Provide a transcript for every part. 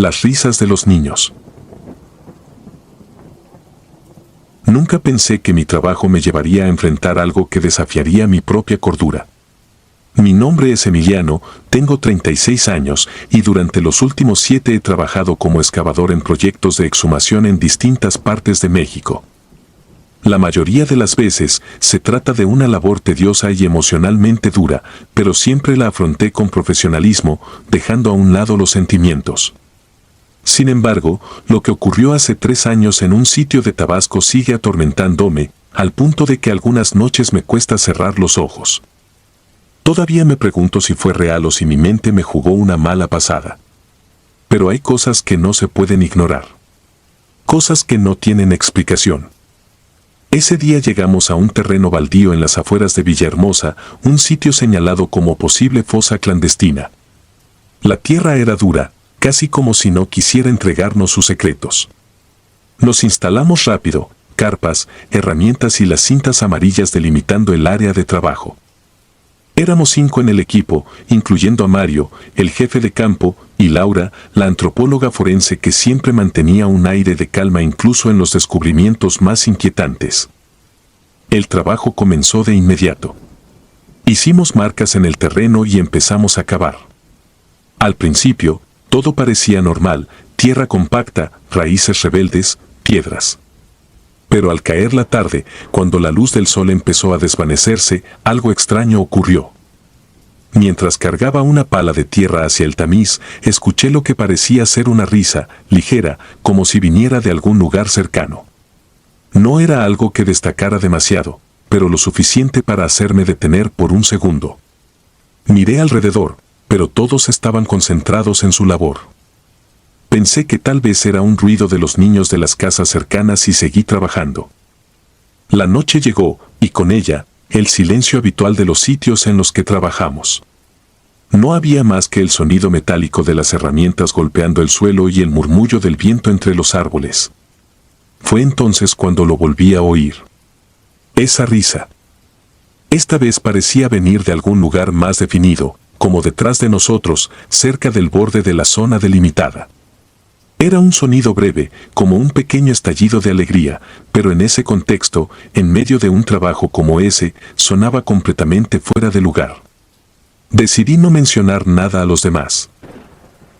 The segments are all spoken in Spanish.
Las risas de los niños. Nunca pensé que mi trabajo me llevaría a enfrentar algo que desafiaría mi propia cordura. Mi nombre es Emiliano, tengo 36 años y durante los últimos 7 he trabajado como excavador en proyectos de exhumación en distintas partes de México. La mayoría de las veces se trata de una labor tediosa y emocionalmente dura, pero siempre la afronté con profesionalismo, dejando a un lado los sentimientos. Sin embargo, lo que ocurrió hace 3 años en un sitio de Tabasco sigue atormentándome, al punto de que algunas noches me cuesta cerrar los ojos. Todavía me pregunto si fue real o si mi mente me jugó una mala pasada. Pero hay cosas que no se pueden ignorar. Cosas que no tienen explicación. Ese día llegamos a un terreno baldío en las afueras de Villahermosa, un sitio señalado como posible fosa clandestina. La tierra era dura, casi como si no quisiera entregarnos sus secretos. Nos instalamos rápido, carpas, herramientas y las cintas amarillas delimitando el área de trabajo. Éramos 5 en el equipo, incluyendo a Mario, el jefe de campo, y Laura, la antropóloga forense que siempre mantenía un aire de calma incluso en los descubrimientos más inquietantes. El trabajo comenzó de inmediato. Hicimos marcas en el terreno y empezamos a cavar. Al principio, todo parecía normal, tierra compacta, raíces rebeldes, piedras. Pero al caer la tarde, cuando la luz del sol empezó a desvanecerse, algo extraño ocurrió. Mientras cargaba una pala de tierra hacia el tamiz, escuché lo que parecía ser una risa, ligera, como si viniera de algún lugar cercano. No era algo que destacara demasiado, pero lo suficiente para hacerme detener por un segundo. Miré alrededor, pero todos estaban concentrados en su labor. Pensé que tal vez era un ruido de los niños de las casas cercanas y seguí trabajando. La noche llegó, y con ella, el silencio habitual de los sitios en los que trabajamos. No había más que el sonido metálico de las herramientas golpeando el suelo y el murmullo del viento entre los árboles. Fue entonces cuando lo volví a oír. Esa risa. Esta vez parecía venir de algún lugar más definido, como detrás de nosotros, cerca del borde de la zona delimitada. Era un sonido breve, como un pequeño estallido de alegría, pero en ese contexto, en medio de un trabajo como ese, sonaba completamente fuera de lugar. Decidí no mencionar nada a los demás.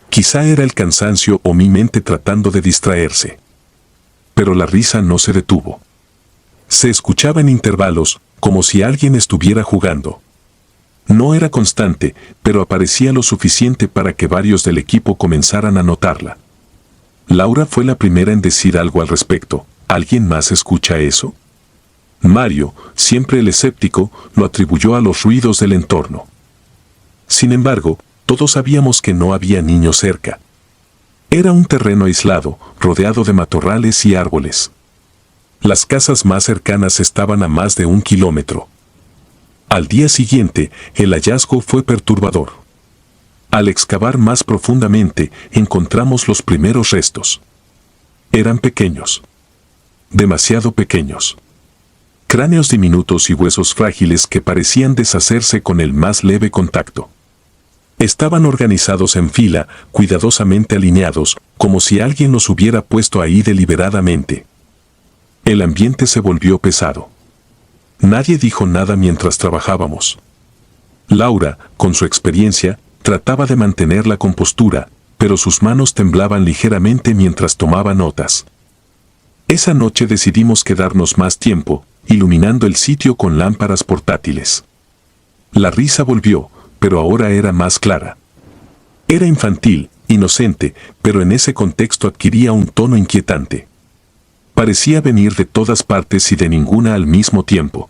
Quizá era el cansancio o mi mente tratando de distraerse. Pero la risa no se detuvo. Se escuchaba en intervalos, como si alguien estuviera jugando. No era constante, pero aparecía lo suficiente para que varios del equipo comenzaran a notarla. Laura fue la primera en decir algo al respecto. ¿Alguien más escucha eso? Mario, siempre el escéptico, lo atribuyó a los ruidos del entorno. Sin embargo, todos sabíamos que no había niños cerca. Era un terreno aislado, rodeado de matorrales y árboles. Las casas más cercanas estaban a más de 1 kilómetro. Al día siguiente, el hallazgo fue perturbador. Al excavar más profundamente, encontramos los primeros restos. Eran pequeños. Demasiado pequeños. Cráneos diminutos y huesos frágiles que parecían deshacerse con el más leve contacto. Estaban organizados en fila, cuidadosamente alineados, como si alguien los hubiera puesto ahí deliberadamente. El ambiente se volvió pesado. Nadie dijo nada mientras trabajábamos. Laura, con su experiencia, trataba de mantener la compostura, pero sus manos temblaban ligeramente mientras tomaba notas. Esa noche decidimos quedarnos más tiempo, iluminando el sitio con lámparas portátiles. La risa volvió, pero ahora era más clara. Era infantil, inocente, pero en ese contexto adquiría un tono inquietante. Parecía venir de todas partes y de ninguna al mismo tiempo.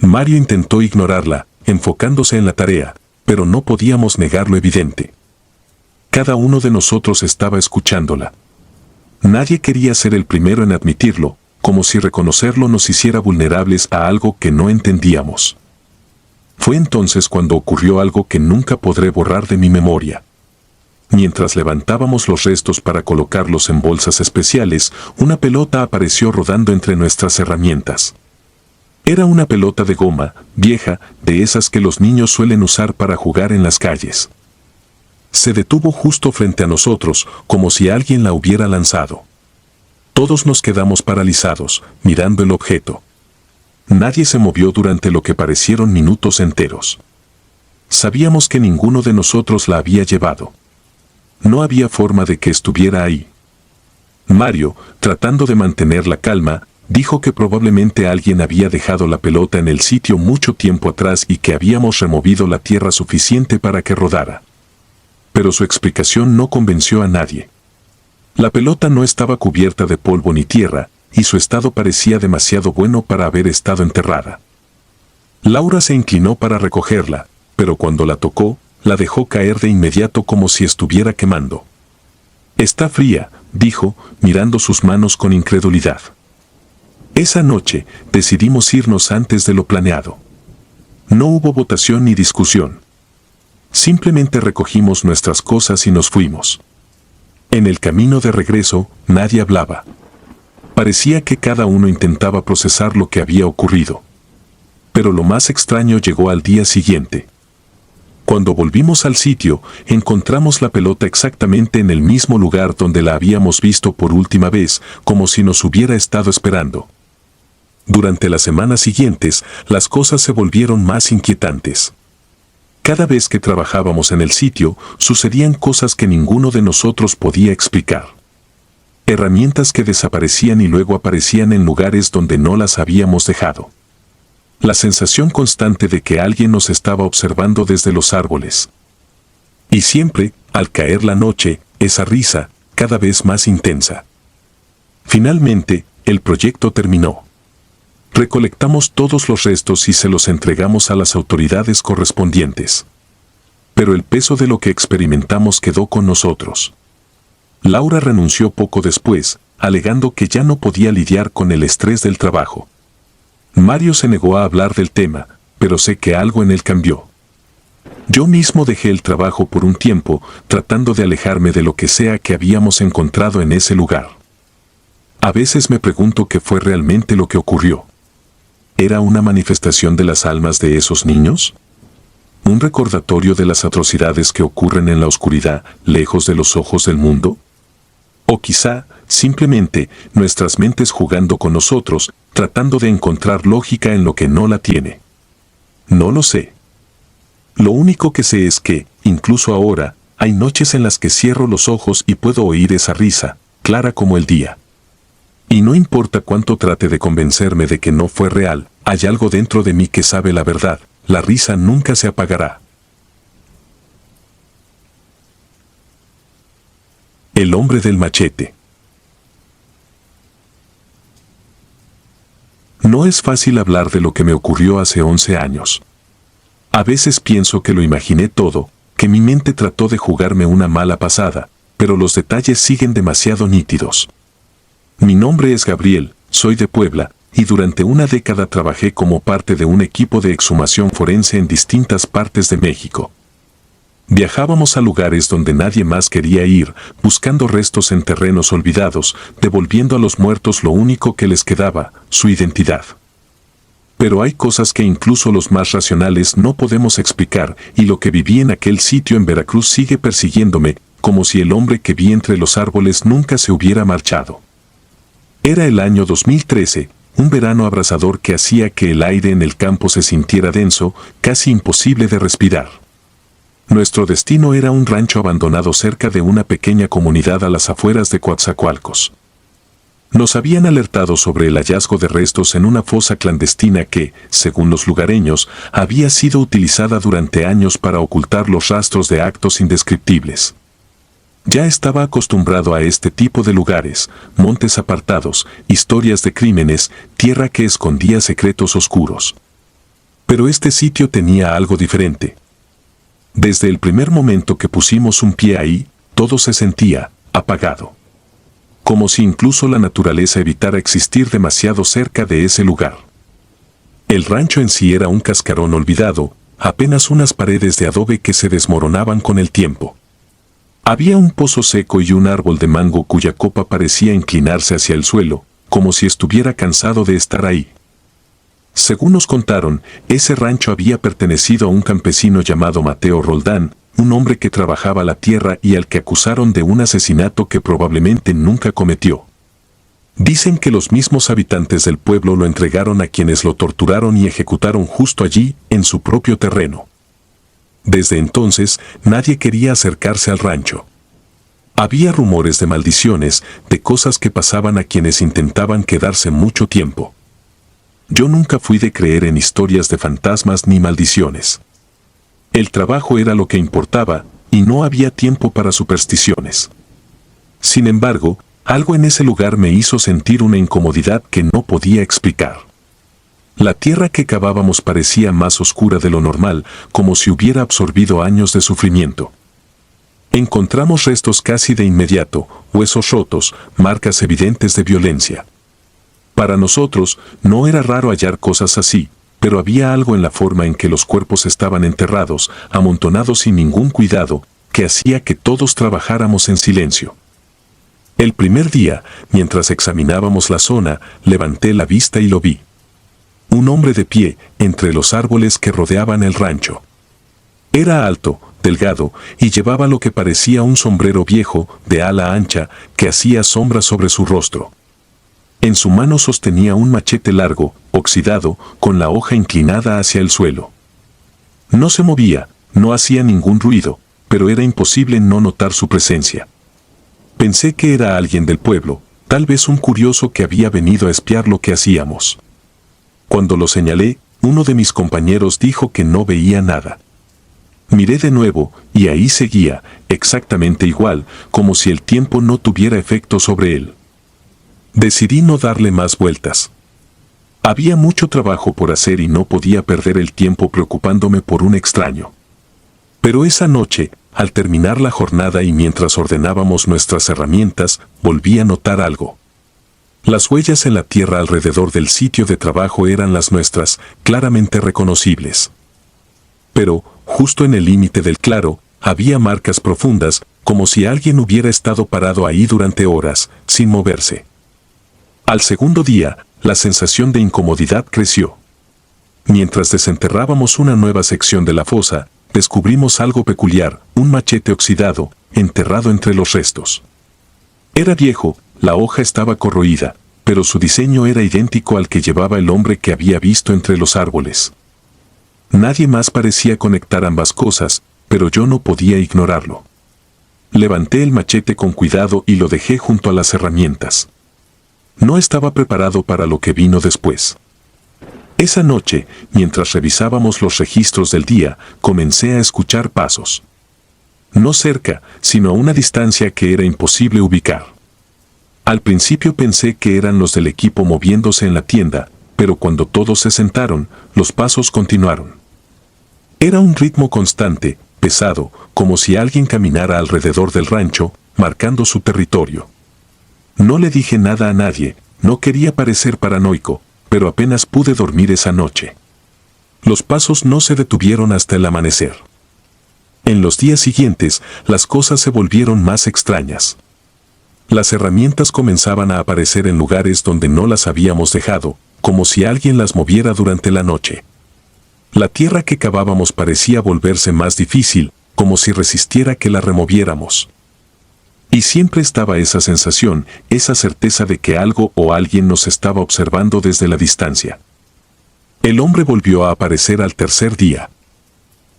Mario intentó ignorarla, enfocándose en la tarea, pero no podíamos negar lo evidente. Cada uno de nosotros estaba escuchándola. Nadie quería ser el primero en admitirlo, como si reconocerlo nos hiciera vulnerables a algo que no entendíamos. Fue entonces cuando ocurrió algo que nunca podré borrar de mi memoria. Mientras levantábamos los restos para colocarlos en bolsas especiales, una pelota apareció rodando entre nuestras herramientas. Era una pelota de goma, vieja, de esas que los niños suelen usar para jugar en las calles. Se detuvo justo frente a nosotros, como si alguien la hubiera lanzado. Todos nos quedamos paralizados, mirando el objeto. Nadie se movió durante lo que parecieron minutos enteros. Sabíamos que ninguno de nosotros la había llevado. No había forma de que estuviera ahí. Mario, tratando de mantener la calma, dijo que probablemente alguien había dejado la pelota en el sitio mucho tiempo atrás y que habíamos removido la tierra suficiente para que rodara. Pero su explicación no convenció a nadie. La pelota no estaba cubierta de polvo ni tierra, y su estado parecía demasiado bueno para haber estado enterrada. Laura se inclinó para recogerla, pero cuando la tocó, la dejó caer de inmediato como si estuviera quemando. «Está fría», dijo, mirando sus manos con incredulidad. Esa noche, decidimos irnos antes de lo planeado. No hubo votación ni discusión. Simplemente recogimos nuestras cosas y nos fuimos. En el camino de regreso, nadie hablaba. Parecía que cada uno intentaba procesar lo que había ocurrido. Pero lo más extraño llegó al día siguiente. Cuando volvimos al sitio, encontramos la pelota exactamente en el mismo lugar donde la habíamos visto por última vez, como si nos hubiera estado esperando. Durante las semanas siguientes, las cosas se volvieron más inquietantes. Cada vez que trabajábamos en el sitio, sucedían cosas que ninguno de nosotros podía explicar. Herramientas que desaparecían y luego aparecían en lugares donde no las habíamos dejado. La sensación constante de que alguien nos estaba observando desde los árboles. Y siempre, al caer la noche, esa risa, cada vez más intensa. Finalmente, el proyecto terminó. Recolectamos todos los restos y se los entregamos a las autoridades correspondientes. Pero el peso de lo que experimentamos quedó con nosotros. Laura renunció poco después, alegando que ya no podía lidiar con el estrés del trabajo. Mario se negó a hablar del tema, pero sé que algo en él cambió. Yo mismo dejé el trabajo por un tiempo, tratando de alejarme de lo que sea que habíamos encontrado en ese lugar. A veces me pregunto qué fue realmente lo que ocurrió. ¿Era una manifestación de las almas de esos niños? ¿Un recordatorio de las atrocidades que ocurren en la oscuridad, lejos de los ojos del mundo? O quizá, simplemente, nuestras mentes jugando con nosotros, tratando de encontrar lógica en lo que no la tiene. No lo sé. Lo único que sé es que, incluso ahora, hay noches en las que cierro los ojos y puedo oír esa risa, clara como el día. Y no importa cuánto trate de convencerme de que no fue real, hay algo dentro de mí que sabe la verdad, la risa nunca se apagará. El hombre del machete. No es fácil hablar de lo que me ocurrió hace 11 años. A veces pienso que lo imaginé todo, que mi mente trató de jugarme una mala pasada, pero los detalles siguen demasiado nítidos. Mi nombre es Gabriel, soy de Puebla, y durante una década trabajé como parte de un equipo de exhumación forense en distintas partes de México. Viajábamos a lugares donde nadie más quería ir, buscando restos en terrenos olvidados, devolviendo a los muertos lo único que les quedaba, su identidad. Pero hay cosas que incluso los más racionales no podemos explicar, y lo que viví en aquel sitio en Veracruz sigue persiguiéndome, como si el hombre que vi entre los árboles nunca se hubiera marchado. Era el año 2013, un verano abrasador que hacía que el aire en el campo se sintiera denso, casi imposible de respirar. Nuestro destino era un rancho abandonado cerca de una pequeña comunidad a las afueras de Coatzacoalcos. Nos habían alertado sobre el hallazgo de restos en una fosa clandestina que, según los lugareños, había sido utilizada durante años para ocultar los rastros de actos indescriptibles. Ya estaba acostumbrado a este tipo de lugares, montes apartados, historias de crímenes, tierra que escondía secretos oscuros. Pero este sitio tenía algo diferente. Desde el primer momento que pusimos un pie ahí, todo se sentía apagado. Como si incluso la naturaleza evitara existir demasiado cerca de ese lugar. El rancho en sí era un cascarón olvidado, apenas unas paredes de adobe que se desmoronaban con el tiempo. Había un pozo seco y un árbol de mango cuya copa parecía inclinarse hacia el suelo, como si estuviera cansado de estar ahí. Según nos contaron, ese rancho había pertenecido a un campesino llamado Mateo Roldán, un hombre que trabajaba la tierra y al que acusaron de un asesinato que probablemente nunca cometió. Dicen que los mismos habitantes del pueblo lo entregaron a quienes lo torturaron y ejecutaron justo allí, en su propio terreno. Desde entonces, nadie quería acercarse al rancho. Había rumores de maldiciones, de cosas que pasaban a quienes intentaban quedarse mucho tiempo. Yo nunca fui de creer en historias de fantasmas ni maldiciones. El trabajo era lo que importaba, y no había tiempo para supersticiones. Sin embargo, algo en ese lugar me hizo sentir una incomodidad que no podía explicar. La tierra que cavábamos parecía más oscura de lo normal, como si hubiera absorbido años de sufrimiento. Encontramos restos casi de inmediato, huesos rotos, marcas evidentes de violencia. Para nosotros, no era raro hallar cosas así, pero había algo en la forma en que los cuerpos estaban enterrados, amontonados sin ningún cuidado, que hacía que todos trabajáramos en silencio. El primer día, mientras examinábamos la zona, levanté la vista y lo vi. Un hombre de pie, entre los árboles que rodeaban el rancho. Era alto, delgado, y llevaba lo que parecía un sombrero viejo, de ala ancha, que hacía sombra sobre su rostro. En su mano sostenía un machete largo, oxidado, con la hoja inclinada hacia el suelo. No se movía, no hacía ningún ruido, pero era imposible no notar su presencia. Pensé que era alguien del pueblo, tal vez un curioso que había venido a espiar lo que hacíamos. Cuando lo señalé, uno de mis compañeros dijo que no veía nada. Miré de nuevo, y ahí seguía, exactamente igual, como si el tiempo no tuviera efecto sobre él. Decidí no darle más vueltas. Había mucho trabajo por hacer y no podía perder el tiempo preocupándome por un extraño. Pero esa noche, al terminar la jornada y mientras ordenábamos nuestras herramientas, volví a notar algo. Las huellas en la tierra alrededor del sitio de trabajo eran las nuestras, claramente reconocibles. Pero, justo en el límite del claro, había marcas profundas, como si alguien hubiera estado parado ahí durante horas, sin moverse. Al segundo día, la sensación de incomodidad creció. Mientras desenterrábamos una nueva sección de la fosa, descubrimos algo peculiar, un machete oxidado, enterrado entre los restos. Era viejo, la hoja estaba corroída, pero su diseño era idéntico al que llevaba el hombre que había visto entre los árboles. Nadie más parecía conectar ambas cosas, pero yo no podía ignorarlo. Levanté el machete con cuidado y lo dejé junto a las herramientas. No estaba preparado para lo que vino después. Esa noche, mientras revisábamos los registros del día, comencé a escuchar pasos. No cerca, sino a una distancia que era imposible ubicar. Al principio pensé que eran los del equipo moviéndose en la tienda, pero cuando todos se sentaron, los pasos continuaron. Era un ritmo constante, pesado, como si alguien caminara alrededor del rancho, marcando su territorio. No le dije nada a nadie, no quería parecer paranoico, pero apenas pude dormir esa noche. Los pasos no se detuvieron hasta el amanecer. En los días siguientes, las cosas se volvieron más extrañas. Las herramientas comenzaban a aparecer en lugares donde no las habíamos dejado, como si alguien las moviera durante la noche. La tierra que cavábamos parecía volverse más difícil, como si resistiera que la removiéramos. Y siempre estaba esa sensación, esa certeza de que algo o alguien nos estaba observando desde la distancia. El hombre volvió a aparecer al tercer día.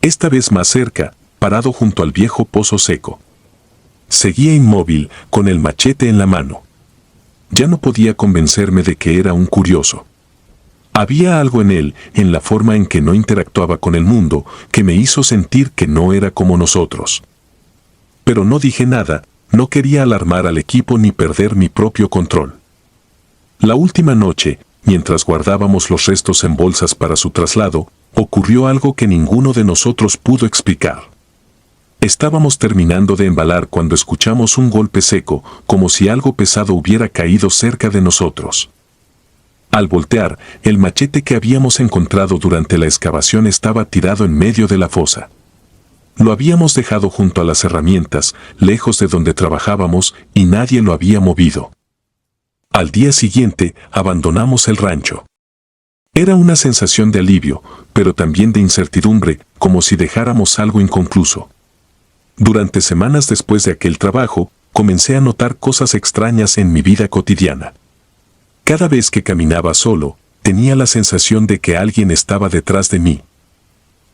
Esta vez más cerca, parado junto al viejo pozo seco. Seguía inmóvil, con el machete en la mano. Ya no podía convencerme de que era un curioso. Había algo en él, en la forma en que no interactuaba con el mundo, que me hizo sentir que no era como nosotros. Pero no dije nada. No quería alarmar al equipo ni perder mi propio control. La última noche, mientras guardábamos los restos en bolsas para su traslado, ocurrió algo que ninguno de nosotros pudo explicar. Estábamos terminando de embalar cuando escuchamos un golpe seco, como si algo pesado hubiera caído cerca de nosotros. Al voltear, el machete que habíamos encontrado durante la excavación estaba tirado en medio de la fosa. Lo habíamos dejado junto a las herramientas, lejos de donde trabajábamos, y nadie lo había movido. Al día siguiente, abandonamos el rancho. Era una sensación de alivio, pero también de incertidumbre, como si dejáramos algo inconcluso. Durante semanas después de aquel trabajo, comencé a notar cosas extrañas en mi vida cotidiana. Cada vez que caminaba solo, tenía la sensación de que alguien estaba detrás de mí.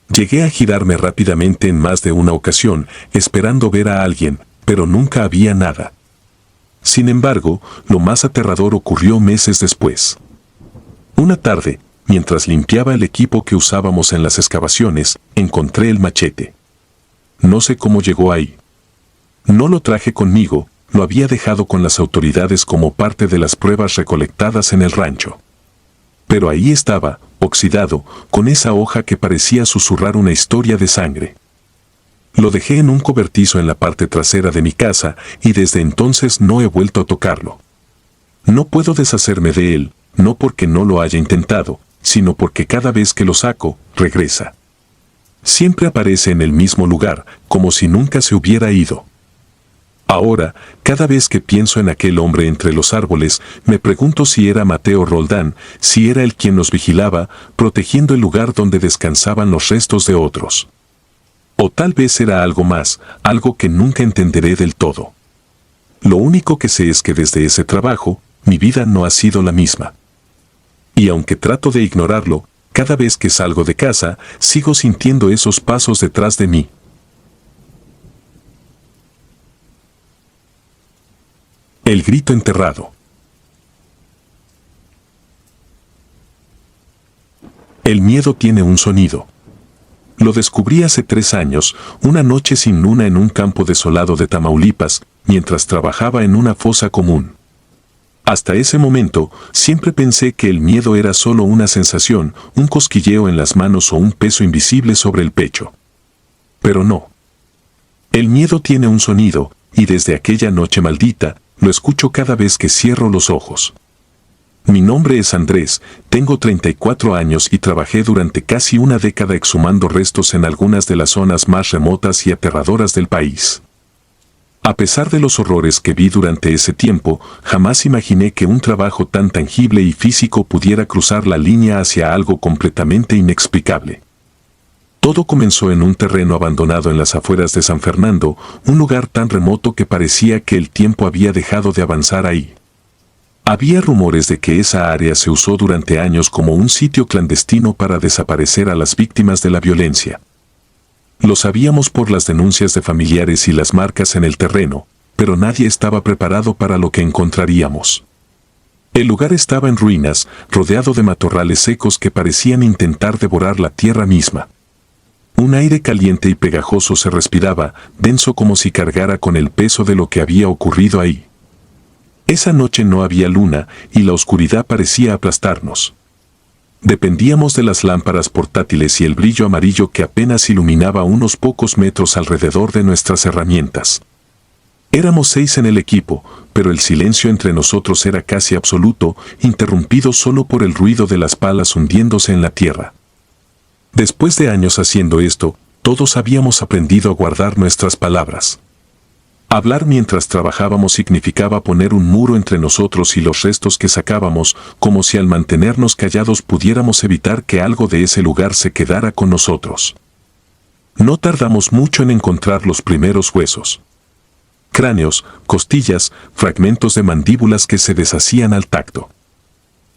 Llegué a girarme rápidamente en más de una ocasión, esperando ver a alguien, pero nunca había nada. Sin embargo, lo más aterrador ocurrió meses después. Una tarde, mientras limpiaba el equipo que usábamos en las excavaciones, encontré el machete. No sé cómo llegó ahí. No lo traje conmigo, lo había dejado con las autoridades como parte de las pruebas recolectadas en el rancho. Pero ahí estaba, oxidado, con esa hoja que parecía susurrar una historia de sangre. Lo dejé en un cobertizo en la parte trasera de mi casa y desde entonces no he vuelto a tocarlo. No puedo deshacerme de él, no porque no lo haya intentado, sino porque cada vez que lo saco, regresa. Siempre aparece en el mismo lugar, como si nunca se hubiera ido. Ahora, cada vez que pienso en aquel hombre entre los árboles, me pregunto si era Mateo Roldán, si era él quien nos vigilaba, protegiendo el lugar donde descansaban los restos de otros. O tal vez era algo más, algo que nunca entenderé del todo. Lo único que sé es que desde ese trabajo, mi vida no ha sido la misma. Y aunque trato de ignorarlo, cada vez que salgo de casa, sigo sintiendo esos pasos detrás de mí. El grito enterrado. El miedo tiene un sonido. Lo descubrí hace 3 años, una noche sin luna en un campo desolado de Tamaulipas, mientras trabajaba en una fosa común. Hasta ese momento, siempre pensé que el miedo era solo una sensación, un cosquilleo en las manos o un peso invisible sobre el pecho. Pero no. El miedo tiene un sonido, y desde aquella noche maldita, lo escucho cada vez que cierro los ojos. Mi nombre es Andrés, tengo 34 años y trabajé durante casi una década exhumando restos en algunas de las zonas más remotas y aterradoras del país. A pesar de los horrores que vi durante ese tiempo, jamás imaginé que un trabajo tan tangible y físico pudiera cruzar la línea hacia algo completamente inexplicable. Todo comenzó en un terreno abandonado en las afueras de San Fernando, un lugar tan remoto que parecía que el tiempo había dejado de avanzar ahí. Había rumores de que esa área se usó durante años como un sitio clandestino para desaparecer a las víctimas de la violencia. Lo sabíamos por las denuncias de familiares y las marcas en el terreno, pero nadie estaba preparado para lo que encontraríamos. El lugar estaba en ruinas, rodeado de matorrales secos que parecían intentar devorar la tierra misma. Un aire caliente y pegajoso se respiraba, denso como si cargara con el peso de lo que había ocurrido ahí. Esa noche no había luna y la oscuridad parecía aplastarnos. Dependíamos de las lámparas portátiles y el brillo amarillo que apenas iluminaba unos pocos metros alrededor de nuestras herramientas. Éramos 6 en el equipo, pero el silencio entre nosotros era casi absoluto, interrumpido solo por el ruido de las palas hundiéndose en la tierra. Después de años haciendo esto, todos habíamos aprendido a guardar nuestras palabras. Hablar mientras trabajábamos significaba poner un muro entre nosotros y los restos que sacábamos, como si al mantenernos callados pudiéramos evitar que algo de ese lugar se quedara con nosotros. No tardamos mucho en encontrar los primeros huesos. Cráneos, costillas, fragmentos de mandíbulas que se deshacían al tacto.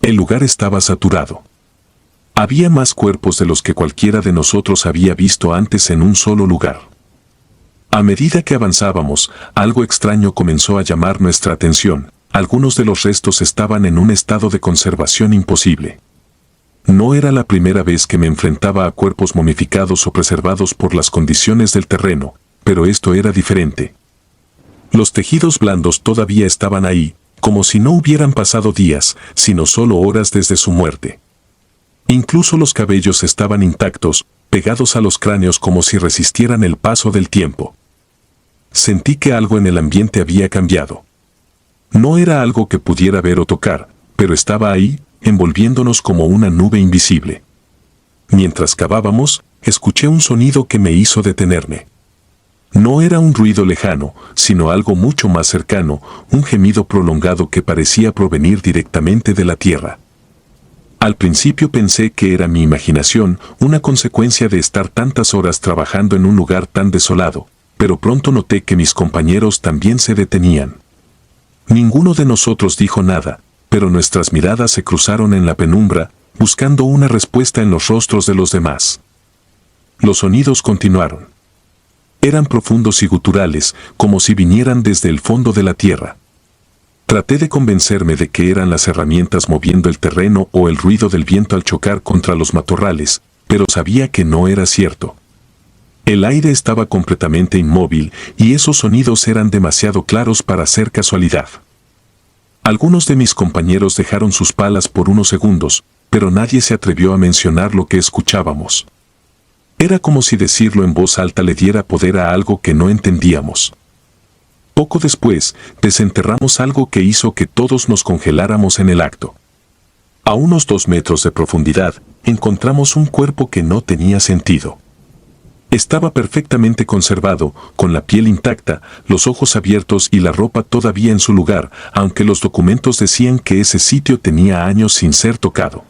El lugar estaba saturado. Había más cuerpos de los que cualquiera de nosotros había visto antes en un solo lugar. A medida que avanzábamos, algo extraño comenzó a llamar nuestra atención. Algunos de los restos estaban en un estado de conservación imposible. No era la primera vez que me enfrentaba a cuerpos momificados o preservados por las condiciones del terreno, pero esto era diferente. Los tejidos blandos todavía estaban ahí, como si no hubieran pasado días, sino solo horas desde su muerte. Incluso los cabellos estaban intactos, pegados a los cráneos como si resistieran el paso del tiempo. Sentí que algo en el ambiente había cambiado. No era algo que pudiera ver o tocar, pero estaba ahí, envolviéndonos como una nube invisible. Mientras cavábamos, escuché un sonido que me hizo detenerme. No era un ruido lejano, sino algo mucho más cercano, un gemido prolongado que parecía provenir directamente de la tierra. Al principio pensé que era mi imaginación, una consecuencia de estar tantas horas trabajando en un lugar tan desolado, pero pronto noté que mis compañeros también se detenían. Ninguno de nosotros dijo nada, pero nuestras miradas se cruzaron en la penumbra, buscando una respuesta en los rostros de los demás. Los sonidos continuaron. Eran profundos y guturales, como si vinieran desde el fondo de la tierra. Traté de convencerme de que eran las herramientas moviendo el terreno o el ruido del viento al chocar contra los matorrales, pero sabía que no era cierto. El aire estaba completamente inmóvil y esos sonidos eran demasiado claros para ser casualidad. Algunos de mis compañeros dejaron sus palas por unos segundos, pero nadie se atrevió a mencionar lo que escuchábamos. Era como si decirlo en voz alta le diera poder a algo que no entendíamos. Poco después, desenterramos algo que hizo que todos nos congeláramos en el acto. A unos 2 metros de profundidad, encontramos un cuerpo que no tenía sentido. Estaba perfectamente conservado, con la piel intacta, los ojos abiertos y la ropa todavía en su lugar, aunque los documentos decían que ese sitio tenía años sin ser tocado.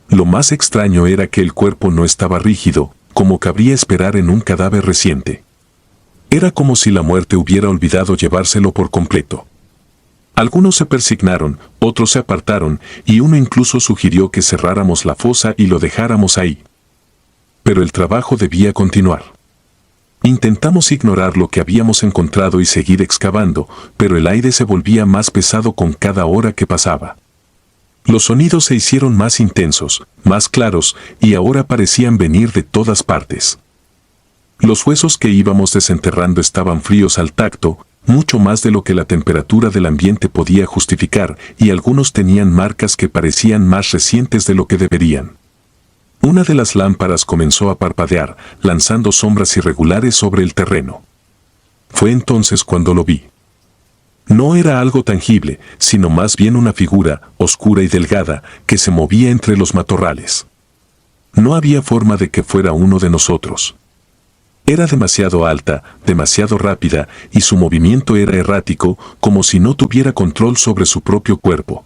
Lo más extraño era que el cuerpo no estaba rígido, como cabría esperar en un cadáver reciente. Era como si la muerte hubiera olvidado llevárselo por completo. Algunos se persignaron, otros se apartaron, y uno incluso sugirió que cerráramos la fosa y lo dejáramos ahí. Pero el trabajo debía continuar. Intentamos ignorar lo que habíamos encontrado y seguir excavando, pero el aire se volvía más pesado con cada hora que pasaba. Los sonidos se hicieron más intensos, más claros, y ahora parecían venir de todas partes. Los huesos que íbamos desenterrando estaban fríos al tacto, mucho más de lo que la temperatura del ambiente podía justificar, y algunos tenían marcas que parecían más recientes de lo que deberían. Una de las lámparas comenzó a parpadear, lanzando sombras irregulares sobre el terreno. Fue entonces cuando lo vi. No era algo tangible, sino más bien una figura, oscura y delgada, que se movía entre los matorrales. No había forma de que fuera uno de nosotros. Era demasiado alta, demasiado rápida, y su movimiento era errático, como si no tuviera control sobre su propio cuerpo.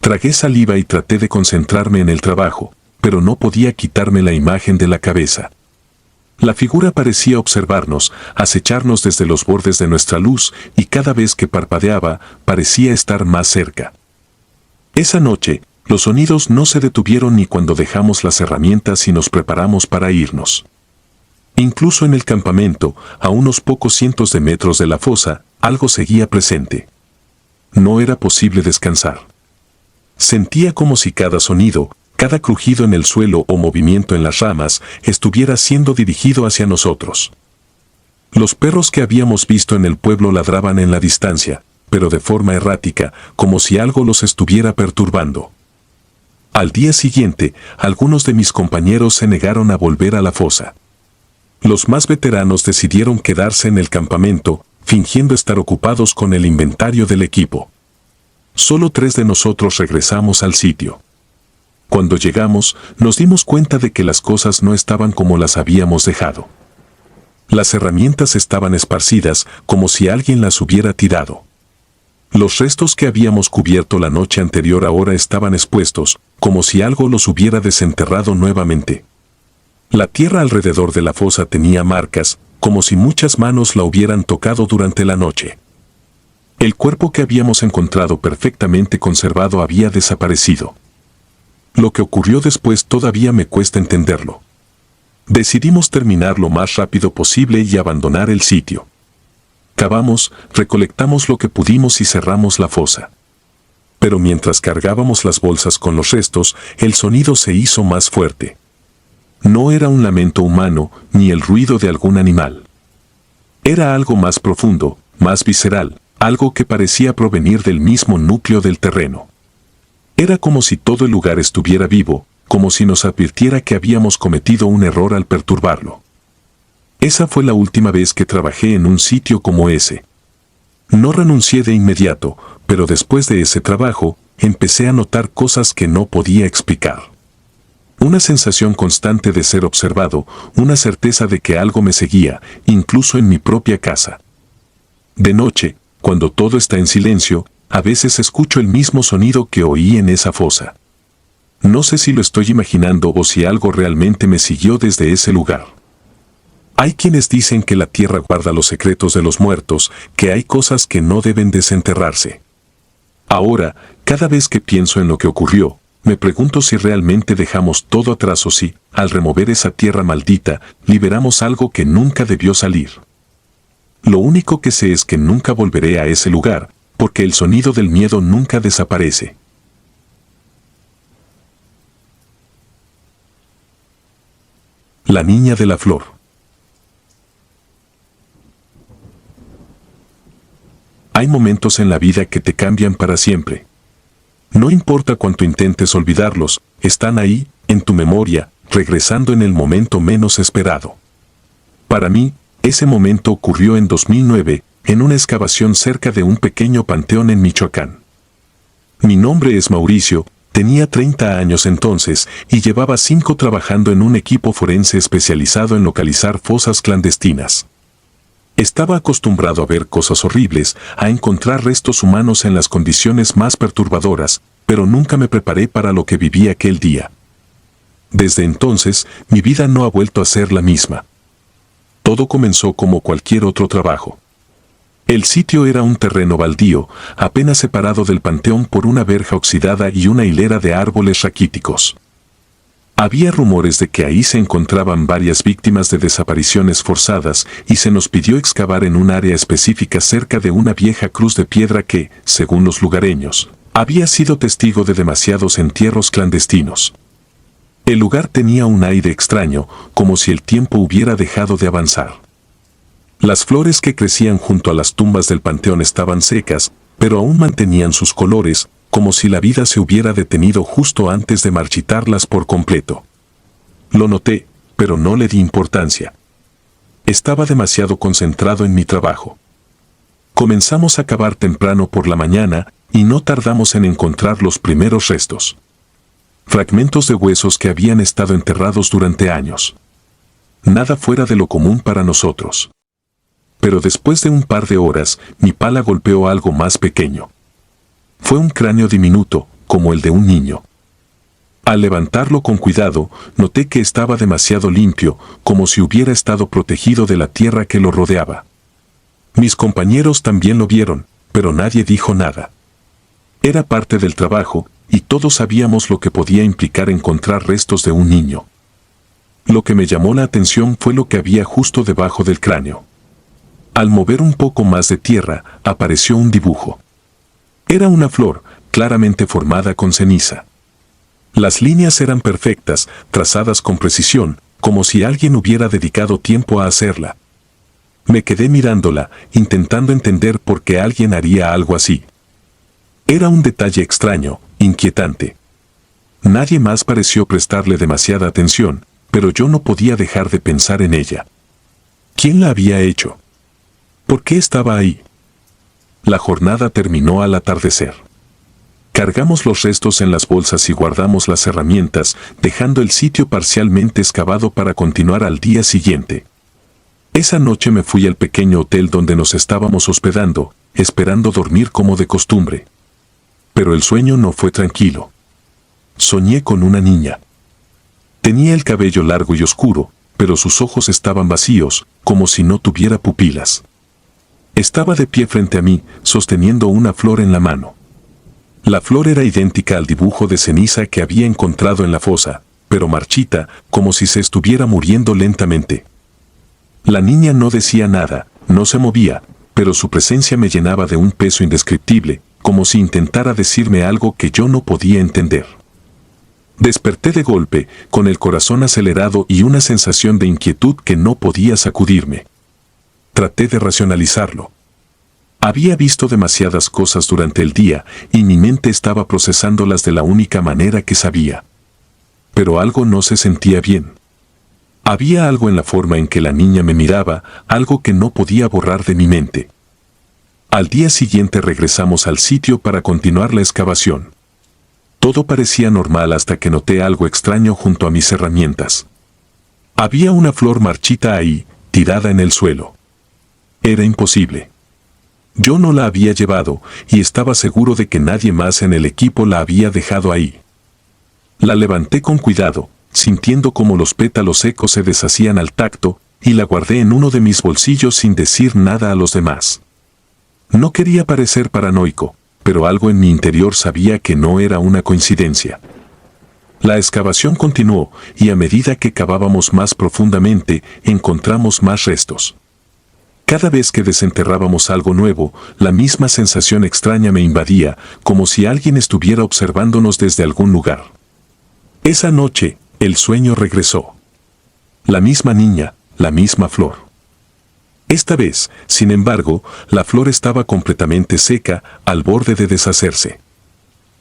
Tragué saliva y traté de concentrarme en el trabajo, pero no podía quitarme la imagen de la cabeza. La figura parecía observarnos, acecharnos desde los bordes de nuestra luz, y cada vez que parpadeaba, parecía estar más cerca. Esa noche, los sonidos no se detuvieron ni cuando dejamos las herramientas y nos preparamos para irnos. Incluso en el campamento, a unos pocos cientos de metros de la fosa, algo seguía presente. No era posible descansar. Sentía como si cada sonido, cada crujido en el suelo o movimiento en las ramas, estuviera siendo dirigido hacia nosotros. Los perros que habíamos visto en el pueblo ladraban en la distancia, pero de forma errática, como si algo los estuviera perturbando. Al día siguiente, algunos de mis compañeros se negaron a volver a la fosa. Los más veteranos decidieron quedarse en el campamento, fingiendo estar ocupados con el inventario del equipo. Solo 3 de nosotros regresamos al sitio. Cuando llegamos, nos dimos cuenta de que las cosas no estaban como las habíamos dejado. Las herramientas estaban esparcidas, como si alguien las hubiera tirado. Los restos que habíamos cubierto la noche anterior ahora estaban expuestos, como si algo los hubiera desenterrado nuevamente. La tierra alrededor de la fosa tenía marcas, como si muchas manos la hubieran tocado durante la noche. El cuerpo que habíamos encontrado perfectamente conservado había desaparecido. Lo que ocurrió después todavía me cuesta entenderlo. Decidimos terminar lo más rápido posible y abandonar el sitio. Cavamos, recolectamos lo que pudimos y cerramos la fosa. Pero mientras cargábamos las bolsas con los restos, el sonido se hizo más fuerte. No era un lamento humano, ni el ruido de algún animal. Era algo más profundo, más visceral, algo que parecía provenir del mismo núcleo del terreno. Era como si todo el lugar estuviera vivo, como si nos advirtiera que habíamos cometido un error al perturbarlo. Esa fue la última vez que trabajé en un sitio como ese. No renuncié de inmediato, pero después de ese trabajo, empecé a notar cosas que no podía explicar. Una sensación constante de ser observado, una certeza de que algo me seguía, incluso en mi propia casa. De noche, cuando todo está en silencio, a veces escucho el mismo sonido que oí en esa fosa. No sé si lo estoy imaginando o si algo realmente me siguió desde ese lugar. Hay quienes dicen que la tierra guarda los secretos de los muertos, que hay cosas que no deben desenterrarse. Ahora, cada vez que pienso en lo que ocurrió, me pregunto si realmente dejamos todo atrás o si, al remover esa tierra maldita, liberamos algo que nunca debió salir. Lo único que sé es que nunca volveré a ese lugar, porque el sonido del miedo nunca desaparece. La niña de la flor. Hay momentos en la vida que te cambian para siempre. No importa cuánto intentes olvidarlos, están ahí, en tu memoria, regresando en el momento menos esperado. Para mí, ese momento ocurrió en 2009, en una excavación cerca de un pequeño panteón en Michoacán. Mi nombre es Mauricio, tenía 30 años entonces y llevaba 5 trabajando en un equipo forense especializado en localizar fosas clandestinas. Estaba acostumbrado a ver cosas horribles, a encontrar restos humanos en las condiciones más perturbadoras, pero nunca me preparé para lo que viví aquel día. Desde entonces, mi vida no ha vuelto a ser la misma. Todo comenzó como cualquier otro trabajo. El sitio era un terreno baldío, apenas separado del panteón por una verja oxidada y una hilera de árboles raquíticos. Había rumores de que ahí se encontraban varias víctimas de desapariciones forzadas y se nos pidió excavar en un área específica cerca de una vieja cruz de piedra que, según los lugareños, había sido testigo de demasiados entierros clandestinos. El lugar tenía un aire extraño, como si el tiempo hubiera dejado de avanzar. Las flores que crecían junto a las tumbas del panteón estaban secas, pero aún mantenían sus colores, como si la vida se hubiera detenido justo antes de marchitarlas por completo. Lo noté, pero no le di importancia. Estaba demasiado concentrado en mi trabajo. Comenzamos a cavar temprano por la mañana y no tardamos en encontrar los primeros restos. Fragmentos de huesos que habían estado enterrados durante años. Nada fuera de lo común para nosotros. Pero después de un par de horas, mi pala golpeó algo más pequeño. Fue un cráneo diminuto, como el de un niño. Al levantarlo con cuidado, noté que estaba demasiado limpio, como si hubiera estado protegido de la tierra que lo rodeaba. Mis compañeros también lo vieron, pero nadie dijo nada. Era parte del trabajo, y todos sabíamos lo que podía implicar encontrar restos de un niño. Lo que me llamó la atención fue lo que había justo debajo del cráneo. Al mover un poco más de tierra, apareció un dibujo. Era una flor, claramente formada con ceniza. Las líneas eran perfectas, trazadas con precisión, como si alguien hubiera dedicado tiempo a hacerla. Me quedé mirándola, intentando entender por qué alguien haría algo así. Era un detalle extraño, inquietante. Nadie más pareció prestarle demasiada atención, pero yo no podía dejar de pensar en ella. ¿Quién la había hecho? ¿Por qué estaba ahí? La jornada terminó al atardecer. Cargamos los restos en las bolsas y guardamos las herramientas, dejando el sitio parcialmente excavado para continuar al día siguiente. Esa noche me fui al pequeño hotel donde nos estábamos hospedando, esperando dormir como de costumbre. Pero el sueño no fue tranquilo. Soñé con una niña. Tenía el cabello largo y oscuro, pero sus ojos estaban vacíos, como si no tuviera pupilas. Estaba de pie frente a mí, sosteniendo una flor en la mano. La flor era idéntica al dibujo de ceniza que había encontrado en la fosa, pero marchita, como si se estuviera muriendo lentamente. La niña no decía nada, no se movía, pero su presencia me llenaba de un peso indescriptible, como si intentara decirme algo que yo no podía entender. Desperté de golpe, con el corazón acelerado y una sensación de inquietud que no podía sacudirme. Traté de racionalizarlo. Había visto demasiadas cosas durante el día y mi mente estaba procesándolas de la única manera que sabía. Pero algo no se sentía bien. Había algo en la forma en que la niña me miraba, algo que no podía borrar de mi mente. Al día siguiente regresamos al sitio para continuar la excavación. Todo parecía normal hasta que noté algo extraño junto a mis herramientas. Había una flor marchita ahí, tirada en el suelo. Era imposible. Yo no la había llevado y estaba seguro de que nadie más en el equipo la había dejado ahí. La levanté con cuidado, sintiendo como los pétalos secos se deshacían al tacto, y la guardé en uno de mis bolsillos sin decir nada a los demás. No quería parecer paranoico, pero algo en mi interior sabía que no era una coincidencia. La excavación continuó y a medida que cavábamos más profundamente, encontramos más restos. Cada vez que desenterrábamos algo nuevo, la misma sensación extraña me invadía, como si alguien estuviera observándonos desde algún lugar. Esa noche, el sueño regresó. La misma niña, la misma flor. Esta vez, sin embargo, la flor estaba completamente seca, al borde de deshacerse.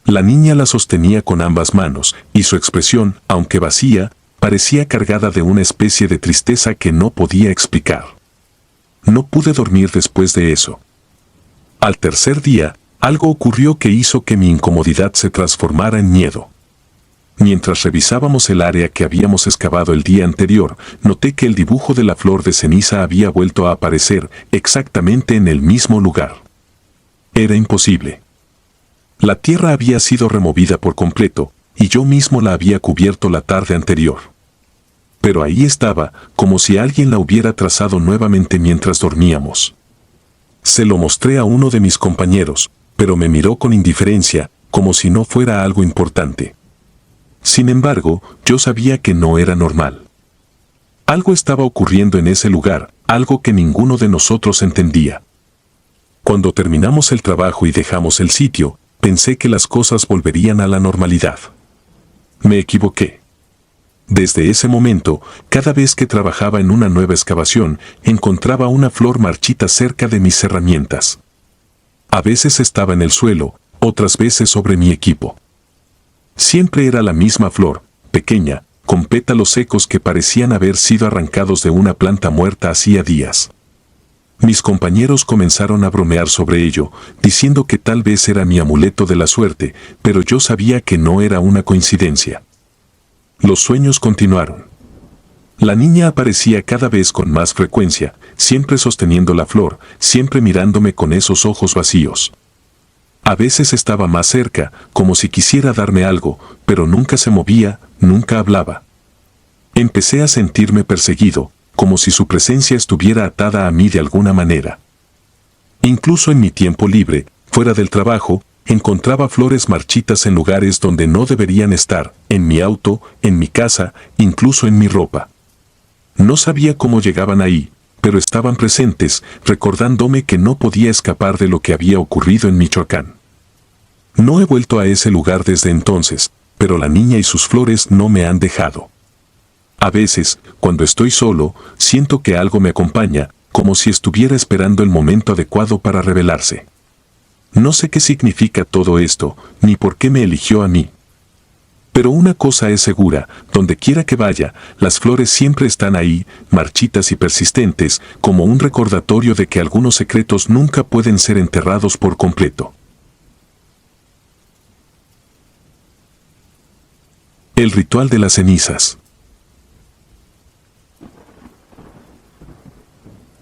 La niña la sostenía con ambas manos, y su expresión, aunque vacía, parecía cargada de una especie de tristeza que no podía explicar. No pude dormir después de eso. Al tercer día, algo ocurrió que hizo que mi incomodidad se transformara en miedo. Mientras revisábamos el área que habíamos excavado el día anterior, noté que el dibujo de la flor de ceniza había vuelto a aparecer exactamente en el mismo lugar. Era imposible. La tierra había sido removida por completo, y yo mismo la había cubierto la tarde anterior. Pero ahí estaba, como si alguien la hubiera trazado nuevamente mientras dormíamos. Se lo mostré a uno de mis compañeros, pero me miró con indiferencia, como si no fuera algo importante. Sin embargo, yo sabía que no era normal. Algo estaba ocurriendo en ese lugar, algo que ninguno de nosotros entendía. Cuando terminamos el trabajo y dejamos el sitio, pensé que las cosas volverían a la normalidad. Me equivoqué. Desde ese momento, cada vez que trabajaba en una nueva excavación, encontraba una flor marchita cerca de mis herramientas. A veces estaba en el suelo, otras veces sobre mi equipo. Siempre era la misma flor, pequeña, con pétalos secos que parecían haber sido arrancados de una planta muerta hacía días. Mis compañeros comenzaron a bromear sobre ello, diciendo que tal vez era mi amuleto de la suerte, pero yo sabía que no era una coincidencia. Los sueños continuaron. La niña aparecía cada vez con más frecuencia, siempre sosteniendo la flor, siempre mirándome con esos ojos vacíos. A veces estaba más cerca, como si quisiera darme algo, pero nunca se movía, nunca hablaba. Empecé a sentirme perseguido, como si su presencia estuviera atada a mí de alguna manera. Incluso en mi tiempo libre, fuera del trabajo, encontraba flores marchitas en lugares donde no deberían estar, en mi auto, en mi casa, incluso en mi ropa. No sabía cómo llegaban ahí, pero estaban presentes, recordándome que no podía escapar de lo que había ocurrido en Michoacán. No he vuelto a ese lugar desde entonces, pero la niña y sus flores no me han dejado. A veces, cuando estoy solo, siento que algo me acompaña, como si estuviera esperando el momento adecuado para revelarse. No sé qué significa todo esto, ni por qué me eligió a mí. Pero una cosa es segura, donde quiera que vaya, las flores siempre están ahí, marchitas y persistentes, como un recordatorio de que algunos secretos nunca pueden ser enterrados por completo. El ritual de las cenizas.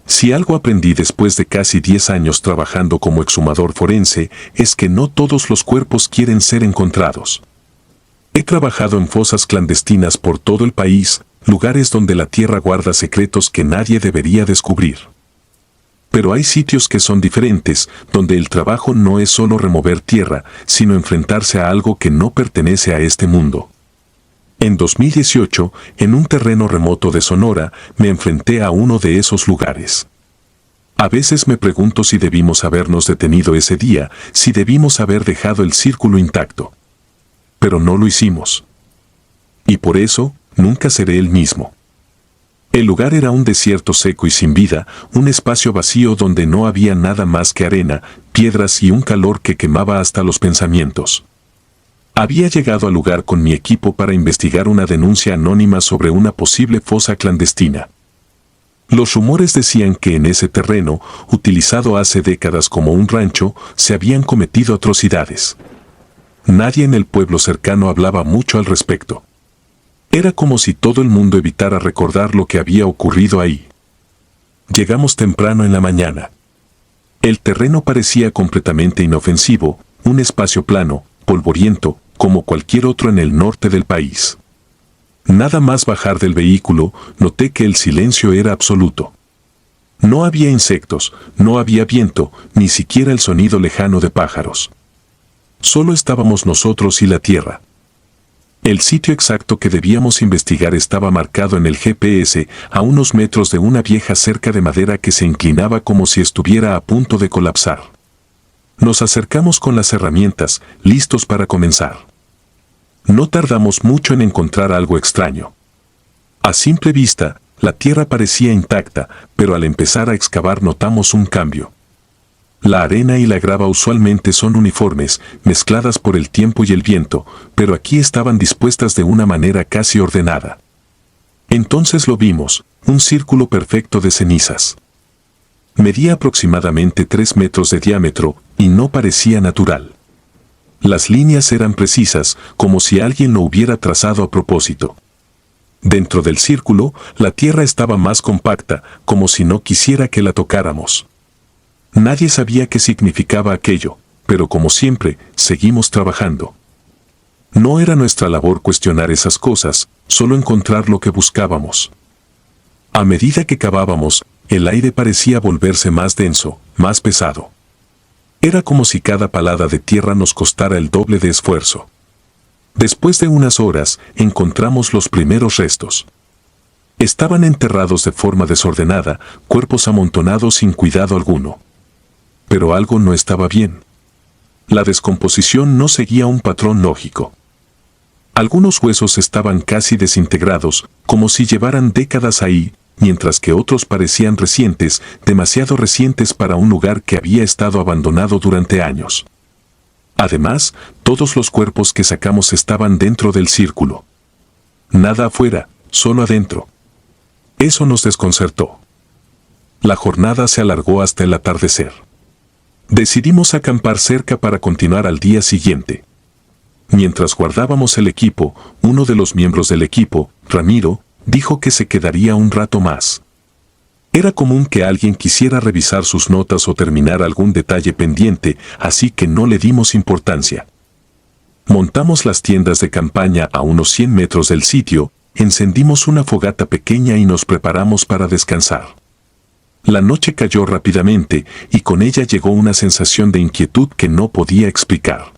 Si algo aprendí después de casi 10 años trabajando como exhumador forense, es que no todos los cuerpos quieren ser encontrados. He trabajado en fosas clandestinas por todo el país, lugares donde la tierra guarda secretos que nadie debería descubrir. Pero hay sitios que son diferentes, donde el trabajo no es solo remover tierra, sino enfrentarse a algo que no pertenece a este mundo. En 2018, en un terreno remoto de Sonora, me enfrenté a uno de esos lugares. A veces me pregunto si debimos habernos detenido ese día, si debimos haber dejado el círculo intacto. Pero no lo hicimos. Y por eso, nunca seré el mismo. El lugar era un desierto seco y sin vida, un espacio vacío donde no había nada más que arena, piedras y un calor que quemaba hasta los pensamientos. Había llegado al lugar con mi equipo para investigar una denuncia anónima sobre una posible fosa clandestina. Los rumores decían que en ese terreno, utilizado hace décadas como un rancho, se habían cometido atrocidades. Nadie en el pueblo cercano hablaba mucho al respecto. Era como si todo el mundo evitara recordar lo que había ocurrido ahí. Llegamos temprano en la mañana. El terreno parecía completamente inofensivo, un espacio plano, polvoriento, como cualquier otro en el norte del país. Nada más bajar del vehículo, noté que el silencio era absoluto. No había insectos, no había viento, ni siquiera el sonido lejano de pájaros. Solo estábamos nosotros y la tierra. El sitio exacto que debíamos investigar estaba marcado en el GPS a unos metros de una vieja cerca de madera que se inclinaba como si estuviera a punto de colapsar. Nos acercamos con las herramientas, listos para comenzar. No tardamos mucho en encontrar algo extraño. A simple vista, la tierra parecía intacta, pero al empezar a excavar notamos un cambio. La arena y la grava usualmente son uniformes, mezcladas por el tiempo y el viento, pero aquí estaban dispuestas de una manera casi ordenada. Entonces lo vimos, un círculo perfecto de cenizas. Medía aproximadamente 3 metros de diámetro y no parecía natural. Las líneas eran precisas, como si alguien lo hubiera trazado a propósito. Dentro del círculo, la tierra estaba más compacta, como si no quisiera que la tocáramos. Nadie sabía qué significaba aquello, pero como siempre, seguimos trabajando. No era nuestra labor cuestionar esas cosas, solo encontrar lo que buscábamos. A medida que cavábamos, el aire parecía volverse más denso, más pesado. Era como si cada palada de tierra nos costara el doble de esfuerzo. Después de unas horas, encontramos los primeros restos. Estaban enterrados de forma desordenada, cuerpos amontonados sin cuidado alguno. Pero algo no estaba bien. La descomposición no seguía un patrón lógico. Algunos huesos estaban casi desintegrados, como si llevaran décadas ahí, mientras que otros parecían recientes, demasiado recientes para un lugar que había estado abandonado durante años. Además, todos los cuerpos que sacamos estaban dentro del círculo. Nada afuera, solo adentro. Eso nos desconcertó. La jornada se alargó hasta el atardecer. Decidimos acampar cerca para continuar al día siguiente. Mientras guardábamos el equipo, uno de los miembros del equipo, Ramiro, dijo que se quedaría un rato más. Era común que alguien quisiera revisar sus notas o terminar algún detalle pendiente, así que no le dimos importancia. Montamos las tiendas de campaña a unos 100 metros del sitio, encendimos una fogata pequeña y nos preparamos para descansar. La noche cayó rápidamente y con ella llegó una sensación de inquietud que no podía explicar.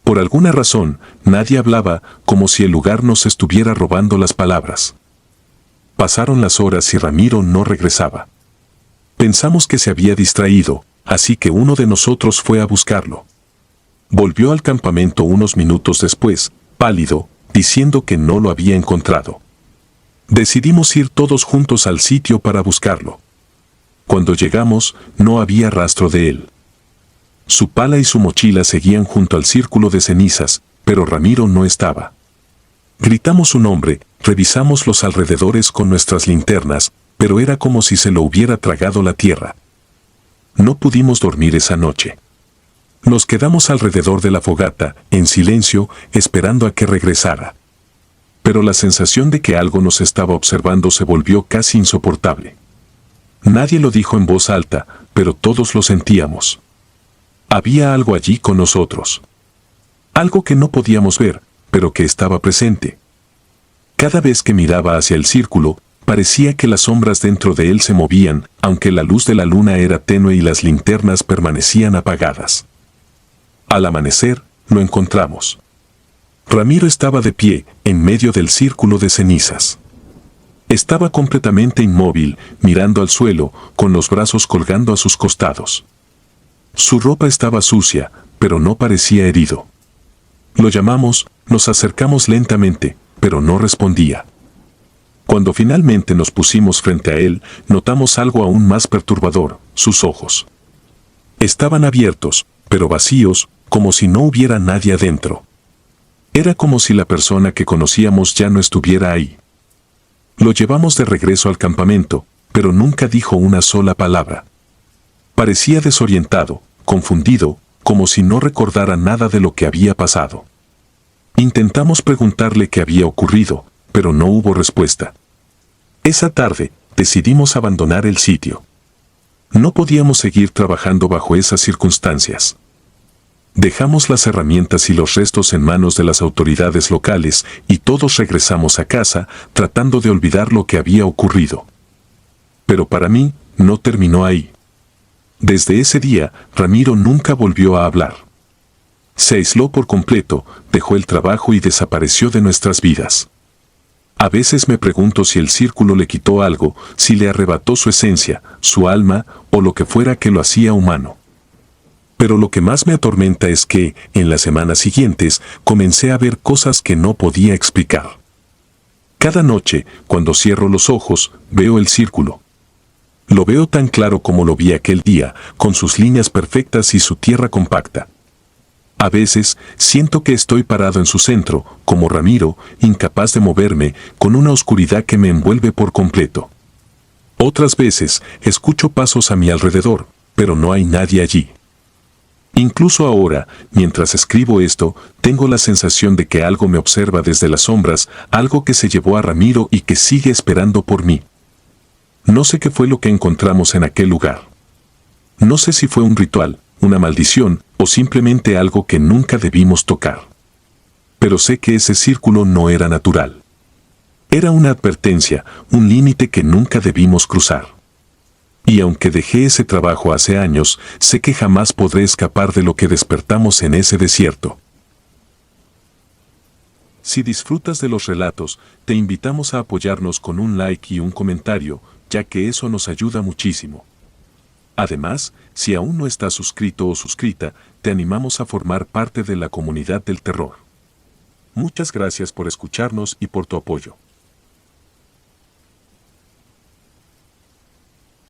Por alguna razón, nadie hablaba, como si el lugar nos estuviera robando las palabras. Pasaron las horas y Ramiro no regresaba. Pensamos que se había distraído, así que uno de nosotros fue a buscarlo. Volvió al campamento unos minutos después, pálido, diciendo que no lo había encontrado. Decidimos ir todos juntos al sitio para buscarlo. Cuando llegamos, no había rastro de él. Su pala y su mochila seguían junto al círculo de cenizas, pero Ramiro no estaba. Gritamos su nombre, revisamos los alrededores con nuestras linternas, pero era como si se lo hubiera tragado la tierra. No pudimos dormir esa noche. Nos quedamos alrededor de la fogata, en silencio, esperando a que regresara. Pero la sensación de que algo nos estaba observando se volvió casi insoportable. Nadie lo dijo en voz alta, pero todos lo sentíamos. Había algo allí con nosotros. Algo que no podíamos ver, pero que estaba presente. Cada vez que miraba hacia el círculo, parecía que las sombras dentro de él se movían, aunque la luz de la luna era tenue y las linternas permanecían apagadas. Al amanecer, lo encontramos. Ramiro estaba de pie, en medio del círculo de cenizas. Estaba completamente inmóvil, mirando al suelo, con los brazos colgando a sus costados. Su ropa estaba sucia, pero no parecía herido. Lo llamamos, nos acercamos lentamente, pero no respondía. Cuando finalmente nos pusimos frente a él, notamos algo aún más perturbador, sus ojos. Estaban abiertos, pero vacíos, como si no hubiera nadie adentro. Era como si la persona que conocíamos ya no estuviera ahí. Lo llevamos de regreso al campamento, pero nunca dijo una sola palabra. Parecía desorientado, confundido, como si no recordara nada de lo que había pasado. Intentamos preguntarle qué había ocurrido, pero no hubo respuesta. Esa tarde, decidimos abandonar el sitio. No podíamos seguir trabajando bajo esas circunstancias. Dejamos las herramientas y los restos en manos de las autoridades locales y todos regresamos a casa tratando de olvidar lo que había ocurrido. Pero para mí, no terminó ahí. Desde ese día, Ramiro nunca volvió a hablar. Se aisló por completo, dejó el trabajo y desapareció de nuestras vidas. A veces me pregunto si el círculo le quitó algo, si le arrebató su esencia, su alma o lo que fuera que lo hacía humano. Pero lo que más me atormenta es que, en las semanas siguientes, comencé a ver cosas que no podía explicar. Cada noche, cuando cierro los ojos, veo el círculo. Lo veo tan claro como lo vi aquel día, con sus líneas perfectas y su tierra compacta. A veces, siento que estoy parado en su centro, como Ramiro, incapaz de moverme, con una oscuridad que me envuelve por completo. Otras veces, escucho pasos a mi alrededor, pero no hay nadie allí. Incluso ahora, mientras escribo esto, tengo la sensación de que algo me observa desde las sombras, algo que se llevó a Ramiro y que sigue esperando por mí. No sé qué fue lo que encontramos en aquel lugar. No sé si fue un ritual, una maldición, o simplemente algo que nunca debimos tocar. Pero sé que ese círculo no era natural. Era una advertencia, un límite que nunca debimos cruzar. Y aunque dejé ese trabajo hace años, sé que jamás podré escapar de lo que despertamos en ese desierto. Si disfrutas de los relatos, te invitamos a apoyarnos con un like y un comentario, ya que eso nos ayuda muchísimo. Además, si aún no estás suscrito o suscrita, te animamos a formar parte de la comunidad del terror. Muchas gracias por escucharnos y por tu apoyo.